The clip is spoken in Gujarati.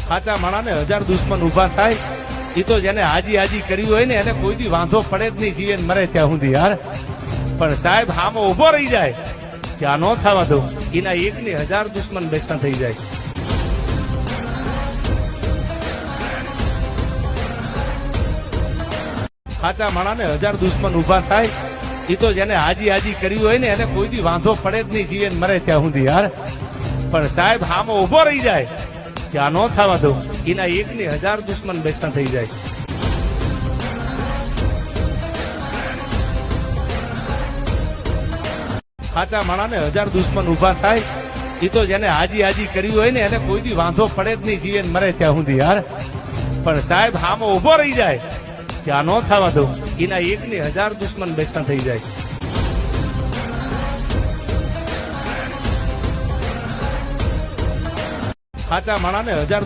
સાચા માણાને હજાર દુશ્મન ઉભા થાય એ તો જેને હાજી હાજી કર્યું હોય ને એને કોઈ દી વાંધો પડે જ નહીં, જીવે મરે ત્યાં સુધી યાર. પણ સાહેબ હામો ઉભો રહી જાય ત્યાં ન થવા દો, એના એકની હજાર દુશ્મન બેઠા થઈ જાય. સાચા માણાને હજાર દુશ્મન ઉભા થાય એ તો જેને હાજી હાજી કર્યું હોય ને એને કોઈ દી વાંધો પડે જ નહીં, જીવે મરે ત્યાં સુધી યાર. પણ સાહેબ હામો ઉભો રહી જાય ત્યાં ન થવા દો, એના એકની હજાર દુશ્મન બેઠા થઈ જાય. સાચા માણાને હજાર દુશ્મન ઉભા થાય એ તો જેને હાજી હાજી કર્યું હોય ને એને કોઈ દી વાંધો પડે જ નહીં, જીવે મરે ત્યાં સુધી યાર. પણ સાહેબ હામો ઉભો રહી જાય ત્યાં ન થવા દો, એના એકની હજાર દુશ્મન બેઠા થઈ જાય. સાચા માણાને હજાર